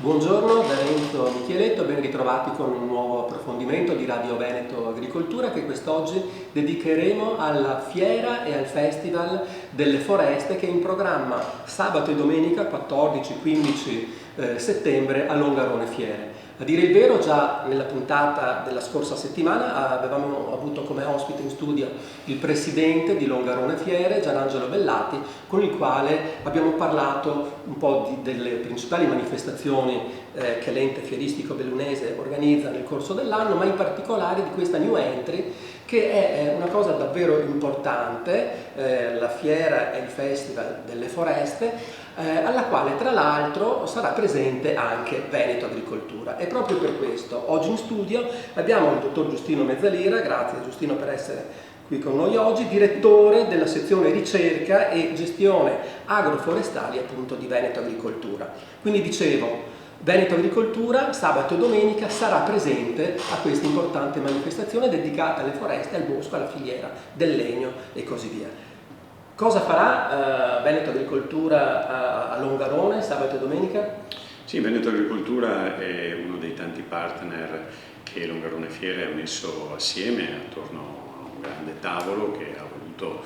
Buongiorno da Renzo Micheletto, ben ritrovati con un nuovo approfondimento di Radio Veneto Agricoltura che quest'oggi dedicheremo alla fiera e al Festival delle Foreste che è in programma sabato e domenica 14-15 settembre a Longarone Fiere. A dire il vero, già nella puntata della scorsa settimana avevamo avuto come ospite in studio il presidente di Longarone Fiere, Gianangelo Bellati, con il quale abbiamo parlato un po' delle principali manifestazioni che l'ente fieristico bellunese organizza nel corso dell'anno, ma in particolare di questa new entry che è una cosa davvero importante, la fiera e il Festival delle Foreste, alla quale tra l'altro sarà presente anche Veneto Agricoltura. E proprio per questo oggi in studio abbiamo il dottor Giustino Mezzalira. Grazie Giustino per essere qui con noi oggi, direttore della sezione ricerca e gestione agroforestali appunto di Veneto Agricoltura. Quindi dicevo, Veneto Agricoltura sabato e domenica sarà presente a questa importante manifestazione dedicata alle foreste, al bosco, alla filiera del legno e così via. Cosa farà Veneto Agricoltura a Longarone sabato e domenica? Sì, Veneto Agricoltura è uno dei tanti partner che Longarone Fiere ha messo assieme attorno a un grande tavolo che ha voluto,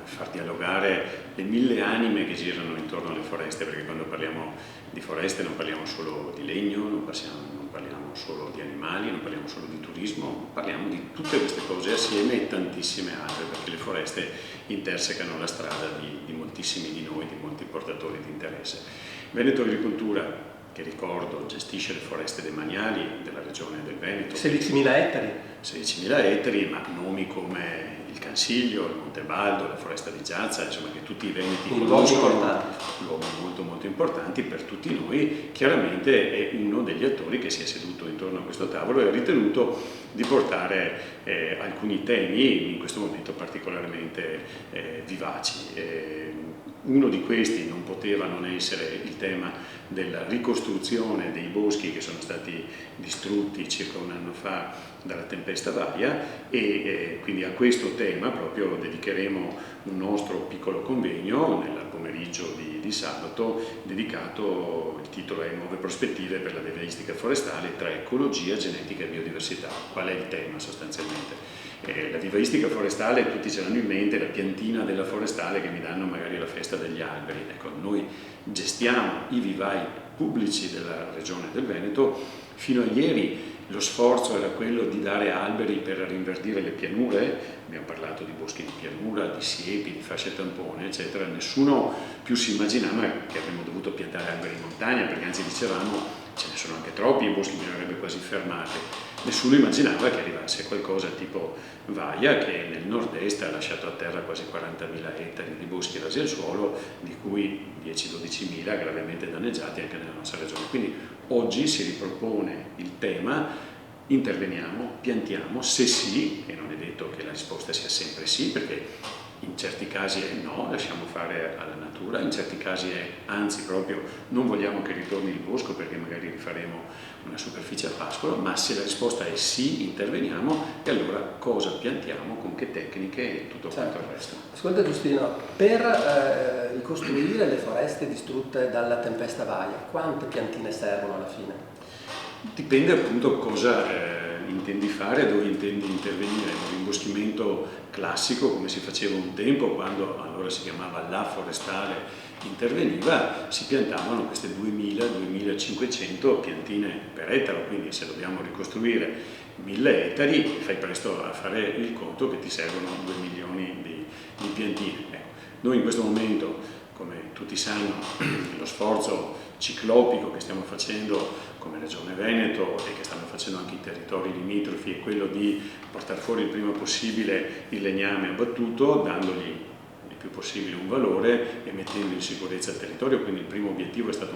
far dialogare le mille anime che girano intorno alle foreste, perché quando parliamo di foreste non parliamo solo di legno, non parliamo solo di animali, non parliamo solo di turismo, parliamo di tutte queste cose assieme e tantissime altre, perché le foreste intersecano la strada di moltissimi di noi, di molti portatori di interesse. Veneto Agricoltura, che ricordo gestisce le foreste demaniali della regione del Veneto. 16.000 ettari. 16.000 ettari, ma nomi come il Cansiglio, il Montebaldo, la foresta di Giazza, insomma, che tutti i veneti conoscono, luoghi molto molto importanti per tutti noi. Chiaramente è uno degli attori che si è seduto intorno a questo tavolo e ha ritenuto di portare alcuni temi in questo momento particolarmente vivaci. Uno di questi non poteva non essere il tema della ricostruzione dei boschi che sono stati distrutti circa un anno fa dalla tempesta Vaia, e quindi a questo tema proprio dedicheremo un nostro piccolo convegno nel pomeriggio di sabato dedicato, il titolo è Nuove prospettive per la vivaistica forestale tra ecologia, genetica e biodiversità. Qual è il tema sostanzialmente? La vivaistica forestale, tutti ce l'hanno in mente, la piantina della forestale che mi danno magari alla festa degli alberi. Ecco, noi gestiamo i vivai pubblici della regione del Veneto. Fino a ieri lo sforzo era quello di dare alberi per rinverdire le pianure, abbiamo parlato di boschi di pianura, di siepi, di fasce tampone, eccetera. Nessuno più si immaginava che avremmo dovuto piantare alberi in montagna, perché anzi dicevamo ce ne sono anche troppi, i boschi bisognerebbe quasi fermarli. Nessuno immaginava che arrivasse qualcosa tipo Vaia, che nel nord-est ha lasciato a terra quasi 40.000 ettari di boschi rasi al suolo, di cui 10-12.000 gravemente danneggiati anche nella nostra regione. Quindi oggi si ripropone il tema, interveniamo, piantiamo, se sì, e non è detto che la risposta sia sempre sì, perché in certi casi è no, lasciamo fare alla natura, in certi casi è anzi proprio non vogliamo che ritorni il bosco perché magari rifaremo una superficie a pascolo, ma se la risposta è sì, interveniamo, e allora cosa piantiamo, con che tecniche e tutto quanto il resto. Ascolta Giustino, per ricostruire le foreste distrutte dalla tempesta Vaia, quante piantine servono alla fine? Dipende appunto cosa intendi fare, dove intendi intervenire. Un rimboschimento classico, come si faceva un tempo, quando allora si chiamava la forestale interveniva, si piantavano queste 2.000-2.500 piantine per ettaro, quindi se dobbiamo ricostruire 1.000 ettari fai presto a fare il conto che ti servono 2 milioni di piantine. Ecco, noi in questo momento, come tutti sanno, lo sforzo ciclopico che stiamo facendo come Regione Veneto e che stanno facendo anche i territori limitrofi è quello di portare fuori il prima possibile il legname abbattuto, dandogli il più possibile un valore e mettendo in sicurezza il territorio. Quindi il primo obiettivo è stato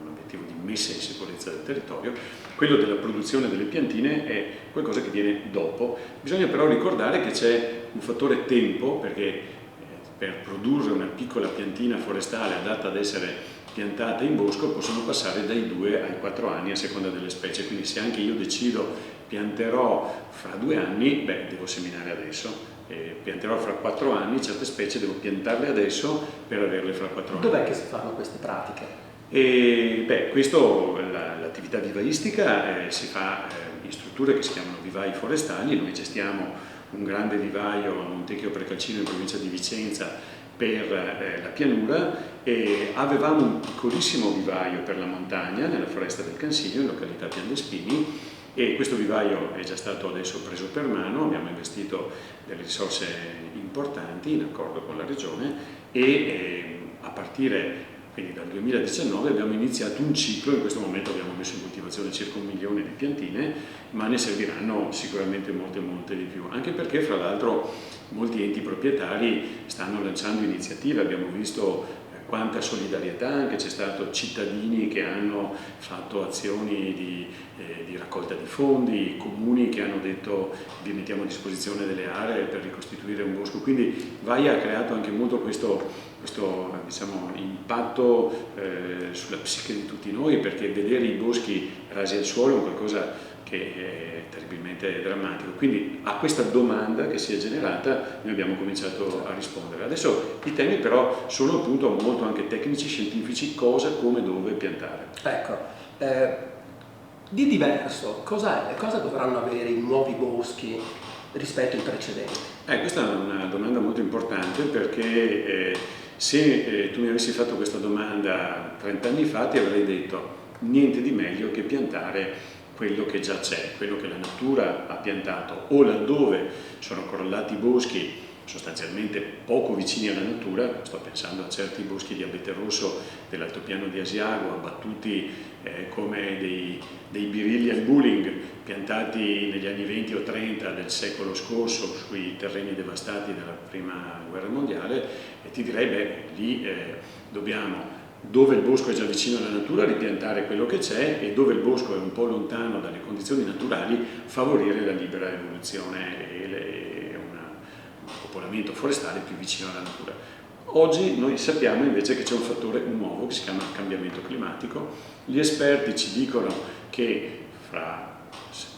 un obiettivo di messa in sicurezza del territorio. Quello della produzione delle piantine è qualcosa che viene dopo. Bisogna però ricordare che c'è un fattore tempo, perché per produrre una piccola piantina forestale adatta ad essere piantate in bosco possono passare dai 2 ai 4 anni a seconda delle specie, quindi se anche io decido pianterò fra 2 anni, devo seminare adesso, pianterò fra 4 anni, certe specie devo piantarle adesso per averle fra 4 anni. Dov'è che si fanno queste pratiche? E questo, l'attività vivaistica si fa in strutture che si chiamano vivai forestali. Noi gestiamo un grande vivaio a Montecchio Precalcino in provincia di Vicenza per la pianura, e avevamo un piccolissimo vivaio per la montagna nella foresta del Cansiglio in località Piandespini, e questo vivaio è già stato adesso preso per mano. Abbiamo investito delle risorse importanti in accordo con la regione, e a partire quindi dal 2019 abbiamo iniziato un ciclo. In questo momento abbiamo messo in coltivazione circa 1 milione di piantine, ma ne serviranno sicuramente molte di più, anche perché fra l'altro molti enti proprietari stanno lanciando iniziative. Abbiamo visto quanta solidarietà anche c'è stato, cittadini che hanno fatto azioni di raccolta di fondi, comuni che hanno detto vi mettiamo a disposizione delle aree per ricostituire un bosco. Quindi VAI ha creato anche molto questo diciamo, impatto sulla psiche di tutti noi, perché vedere i boschi rasi al suolo è qualcosa che è terribilmente drammatico. Quindi a questa domanda che si è generata noi abbiamo cominciato a rispondere. Adesso i temi però sono appunto molto anche tecnici, scientifici: cosa, come, dove piantare. Ecco, di diverso cosa dovranno avere i nuovi boschi rispetto ai precedenti? Questa è una domanda molto importante, perché se tu mi avessi fatto questa domanda 30 anni fa ti avrei detto niente di meglio che piantare quello che già c'è, quello che la natura ha piantato, o laddove sono crollati boschi sostanzialmente poco vicini alla natura. Sto pensando a certi boschi di abete rosso dell'altopiano di Asiago, abbattuti come dei birilli al bulling, piantati negli anni 20 o 30 del secolo scorso sui terreni devastati dalla prima guerra mondiale, e ti direi lì dobbiamo, dove il bosco è già vicino alla natura, ripiantare quello che c'è, e dove il bosco è un po' lontano dalle condizioni naturali favorire la libera evoluzione e un popolamento forestale più vicino alla natura. Oggi noi sappiamo invece che c'è un fattore nuovo che si chiama cambiamento climatico. Gli esperti ci dicono che fra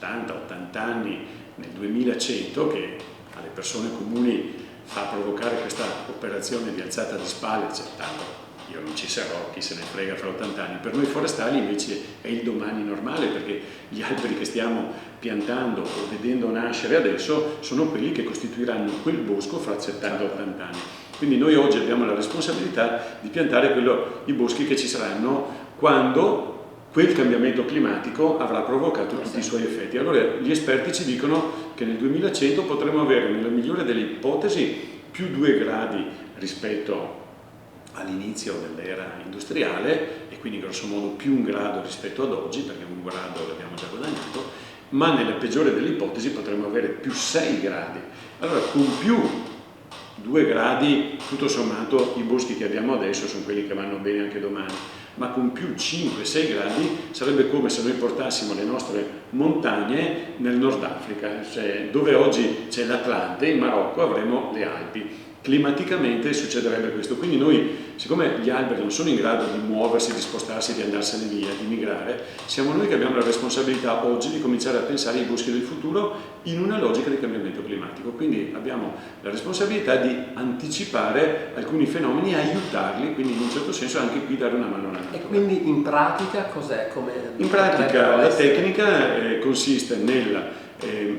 70-80 anni, nel 2100, che alle persone comuni fa provocare questa operazione di alzata di spalle, tanto io non ci sarò, chi se ne frega, fra 80 anni. Per noi forestali invece è il domani normale, perché gli alberi che stiamo piantando o vedendo nascere adesso sono quelli che costituiranno quel bosco fra 70-80 anni. Quindi noi oggi abbiamo la responsabilità di piantare i boschi che ci saranno quando quel cambiamento climatico avrà provocato tutti i suoi effetti. Allora gli esperti ci dicono che nel 2100 potremo avere, nella migliore delle ipotesi, più 2 gradi rispetto all'inizio dell'era industriale, e quindi grosso modo più 1 grado rispetto ad oggi, perché 1 grado l'abbiamo già guadagnato, ma nella peggiore delle ipotesi potremmo avere più 6 gradi. Allora con più 2 gradi tutto sommato i boschi che abbiamo adesso sono quelli che vanno bene anche domani, ma con più 5-6 gradi sarebbe come se noi portassimo le nostre montagne nel Nord Africa, cioè dove oggi c'è l'Atlante, in Marocco avremo le Alpi. Climaticamente succederebbe questo. Quindi noi, siccome gli alberi non sono in grado di muoversi, di spostarsi, di andarsene via, di migrare, siamo noi che abbiamo la responsabilità oggi di cominciare a pensare ai boschi del futuro in una logica di cambiamento climatico. Quindi abbiamo la responsabilità di anticipare alcuni fenomeni e aiutarli, quindi in un certo senso anche qui dare una mano alla natura. E quindi in pratica cos'è? In pratica la tecnica consiste nel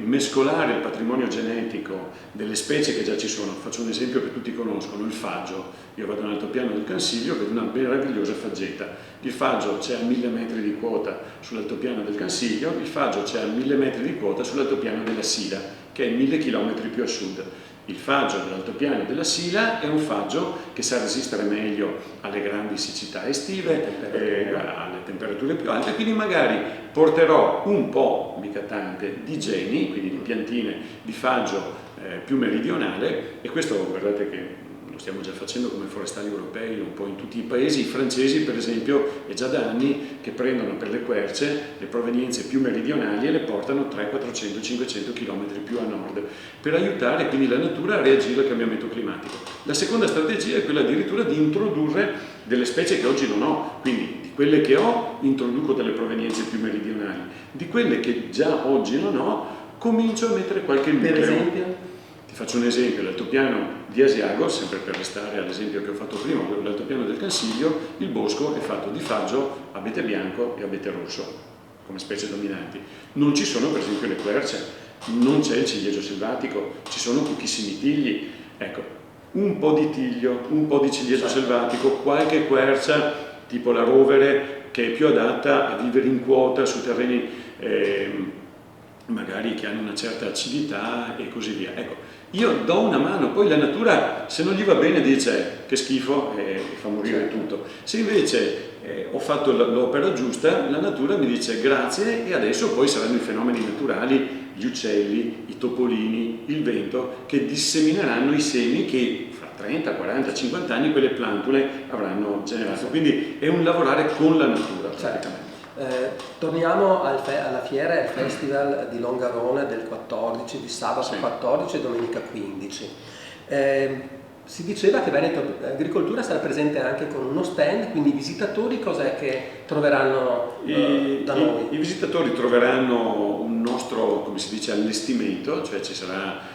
mescolare il patrimonio genetico delle specie che già ci sono. Faccio un esempio che tutti conoscono: il faggio. Io vado nell'altopiano del Cansiglio, vedo una meravigliosa faggeta. Il faggio c'è a 1000 metri di quota sull'altopiano del Cansiglio, il faggio c'è a 1000 metri di quota sull'altopiano della Sila, che è 1000 chilometri più a sud. Il faggio dell'altopiano della Sila è un faggio che sa resistere meglio alle grandi siccità estive, alle temperature più alte, quindi magari porterò un po', mica tante, di geni, quindi di piantine di faggio più meridionale, e questo guardate che lo stiamo già facendo come forestali europei un po' in tutti i paesi. I francesi per esempio è già da anni che prendono per le querce le provenienze più meridionali e le portano 300-400-500 km più a nord, per aiutare quindi la natura a reagire al cambiamento climatico. La seconda strategia è quella addirittura di introdurre delle specie che oggi non ho, quindi di quelle che ho introduco delle provenienze più meridionali, di quelle che già oggi non ho comincio a mettere qualche nucleo. Per esempio? Faccio un esempio: l'altopiano di Asiago, sempre per restare all'esempio che ho fatto prima, l'altopiano del Cansiglio, il bosco è fatto di faggio, abete bianco e abete rosso come specie dominanti. Non ci sono per esempio le querce, non c'è il ciliegio selvatico, ci sono pochissimi tigli. Ecco, un po' di tiglio, un po' di ciliegio selvatico, qualche quercia tipo la rovere che è più adatta a vivere in quota su terreni magari che hanno una certa acidità e così via. Ecco, io do una mano, poi la natura se non gli va bene dice che schifo e fa morire tutto. Se invece ho fatto l'opera giusta, la natura mi dice grazie e adesso poi saranno i fenomeni naturali, gli uccelli, i topolini, il vento che dissemineranno i semi che fra 30, 40, 50 anni quelle plantule avranno generato. Quindi è un lavorare con la natura praticamente. Torniamo alla fiera e al festival di Longarone del 14, di sabato 14 e domenica 15. Si diceva che Veneto Agricoltura sarà presente anche con uno stand, quindi i visitatori cos'è che troveranno da noi? I visitatori troveranno un nostro, come si dice, allestimento, cioè ci sarà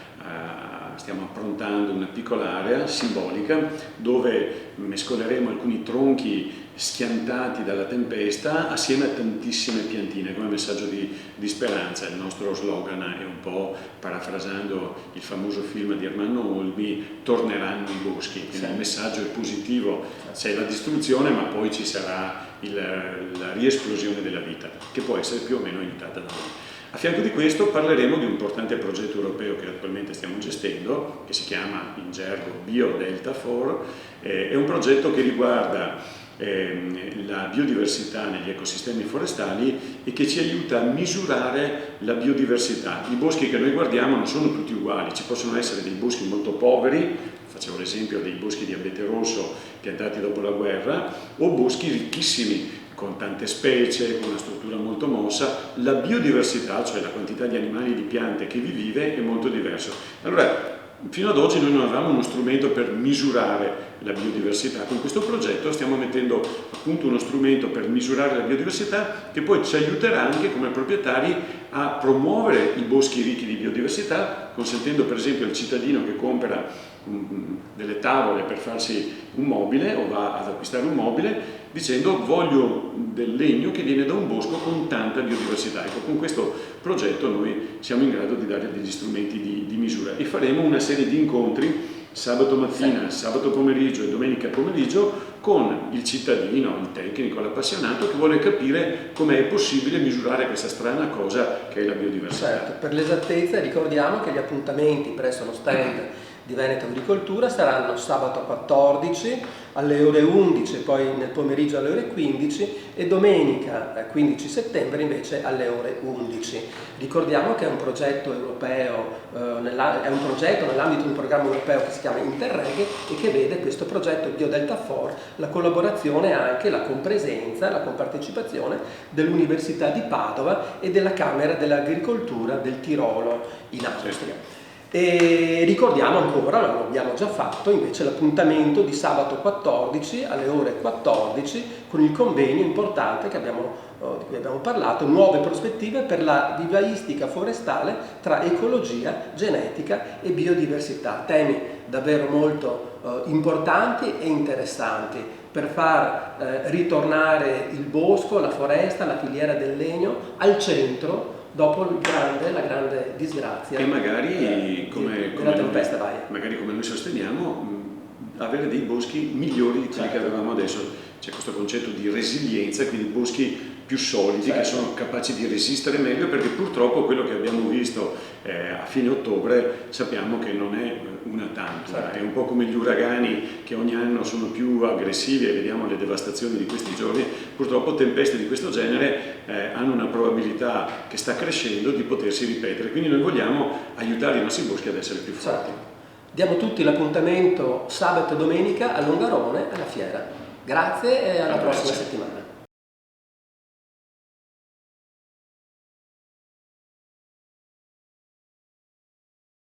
stiamo approntando una piccola area simbolica dove mescoleremo alcuni tronchi schiantati dalla tempesta assieme a tantissime piantine come messaggio di speranza. Il nostro slogan è un po', parafrasando il famoso film di Ermanno Olmi, torneranno i boschi, quindi il messaggio è positivo, c'è la distruzione ma poi ci sarà la riesplosione della vita che può essere più o meno aiutata da noi. A fianco di questo parleremo di un importante progetto europeo che attualmente stiamo gestendo, che si chiama in gergo BioDelta 4, è un progetto che riguarda la biodiversità negli ecosistemi forestali e che ci aiuta a misurare la biodiversità. I boschi che noi guardiamo non sono tutti uguali, ci possono essere dei boschi molto poveri, facevo l'esempio dei boschi di abete rosso piantati dopo la guerra, o boschi ricchissimi con tante specie, con una struttura molto mossa. La biodiversità, cioè la quantità di animali e di piante che vi vive, è molto diverso. Allora, fino ad oggi noi non avevamo uno strumento per misurare la biodiversità. Con questo progetto stiamo mettendo appunto uno strumento per misurare la biodiversità che poi ci aiuterà anche come proprietari a promuovere i boschi ricchi di biodiversità, consentendo per esempio al cittadino che compra delle tavole per farsi un mobile o va ad acquistare un mobile dicendo voglio del legno che viene da un bosco con tanta biodiversità. Ecco, con questo progetto noi siamo in grado di dare degli strumenti di misura e faremo una serie di incontri sabato mattina, sabato pomeriggio e domenica pomeriggio con il cittadino, il tecnico, l'appassionato che vuole capire com'è possibile misurare questa strana cosa che è la biodiversità. Certo, per l'esattezza ricordiamo che gli appuntamenti presso lo stand di Veneto Agricoltura saranno sabato 14 alle ore 11, poi nel pomeriggio alle ore 15 e domenica 15 settembre invece alle ore 11. Ricordiamo che è un progetto europeo, è un progetto nell'ambito di un programma europeo che si chiama Interreg e che vede questo progetto BioDelta 4, la collaborazione anche, la compresenza, la compartecipazione dell'Università di Padova e della Camera dell'Agricoltura del Tirolo in Austria. E ricordiamo ancora, lo abbiamo già fatto, invece l'appuntamento di sabato 14 alle ore 14 con il convegno importante di cui abbiamo parlato, nuove prospettive per la vivaistica forestale tra ecologia, genetica e biodiversità, temi davvero molto importanti e interessanti per far ritornare il bosco, la foresta, la filiera del legno al centro dopo la grande disgrazia e magari della tempesta Vaia. Magari come noi sosteniamo avere dei boschi migliori di quelli che avevamo adesso. C'è questo concetto di resilienza, quindi boschi più solidi che sono capaci di resistere meglio, perché purtroppo quello che abbiamo visto a fine ottobre sappiamo che non è una tantum, è un po' come gli uragani che ogni anno sono più aggressivi e vediamo le devastazioni di questi giorni. Purtroppo tempeste di questo genere hanno una probabilità che sta crescendo di potersi ripetere, quindi noi vogliamo aiutare i nostri boschi ad essere più forti. Diamo tutti l'appuntamento sabato e domenica a Longarone alla fiera. Grazie e alla prossima settimana.